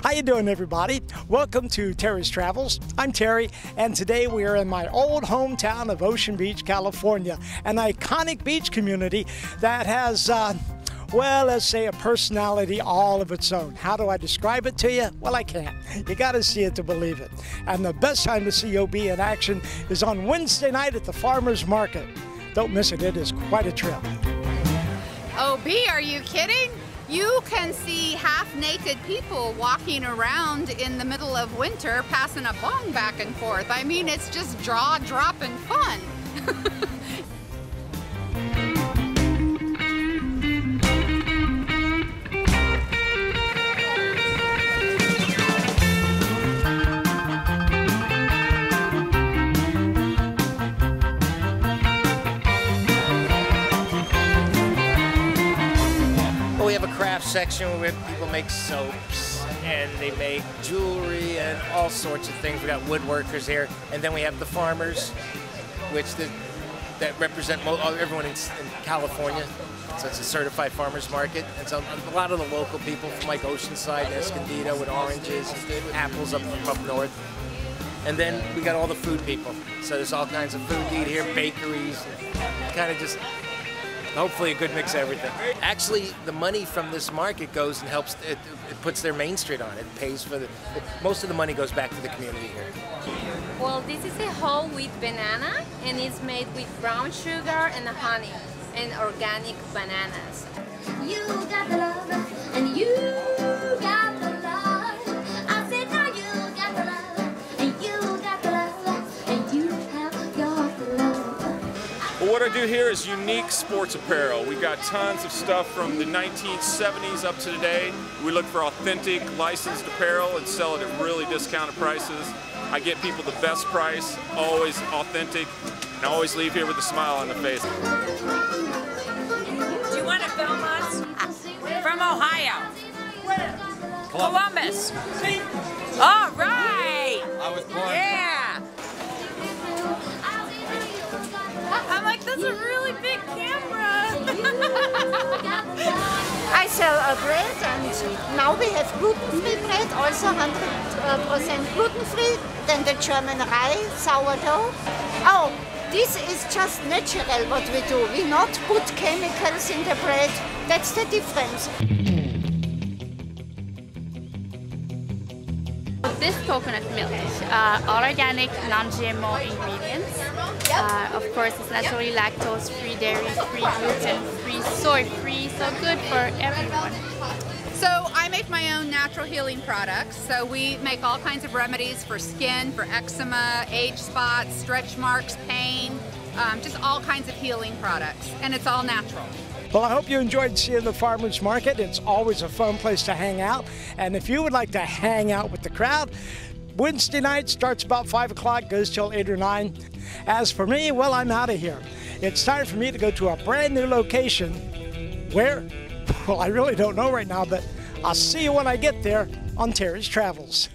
How you doing, everybody? Welcome to Terry's Travels. I'm Terry, and today we are in my old hometown of Ocean Beach, California, an iconic beach community that has, well, let's say a personality all of its own. How do I describe it to you? Well, I can't. You got to see it to believe it. And the best time to see OB in action is on Wednesday night at the Farmers Market. Don't miss it. It is quite a trip. OB, are you kidding? You can see half-naked people walking around in the middle of winter passing a bong back and forth. I mean, it's just jaw-dropping fun. We have a craft section where people make soaps and they make jewelry and all sorts of things. We got woodworkers here, and then we have the farmers, that represent everyone in California. So it's a certified farmers market, and so a lot of the local people from like Oceanside and Escondido with oranges, apples up north. And then we got all the food people. So there's all kinds of food to eat here, bakeries, kind of just. Hopefully a good mix of everything. Actually, the money from this market goes and helps, it puts their Main Street on. It pays for most of the money goes back to the community here. Well, this is a whole wheat banana, and it's made with brown sugar and honey and organic bananas. You got the love, and you got the love. I said now you got the love, and you got the love, and you have got the love. Well, what I do here is unique sports apparel. We've got tons of stuff from the 1970s up to today. We look for authentic, licensed apparel and sell it at really discounted prices. I get people the best price, always authentic, and I always leave here with a smile on the face. Do you want to film us? From Ohio. Columbus. All right. I was born. Yeah. I'm like, that's a really big camera. I sell bread, and now we have gluten-free bread, also 100% gluten-free. Then the German rye, sourdough. Oh, this is just natural what we do. We not put chemicals in the bread. That's the difference. This coconut milk, all organic, non-GMO ingredients. Of course, it's naturally lactose-free, dairy-free, gluten-free, soy-free, so good for everyone. So I make my own natural healing products. So we make all kinds of remedies for skin, for eczema, age spots, stretch marks, pain, just all kinds of healing products. And it's all natural. Well, I hope you enjoyed seeing the Farmers Market. It's always a fun place to hang out. And if you would like to hang out with the crowd, Wednesday night starts about 5 o'clock, goes till 8 or 9. As for me, well, I'm out of here. It's time for me to go to a brand new location. Where? Well, I really don't know right now, but I'll see you when I get there on Terry's Travels.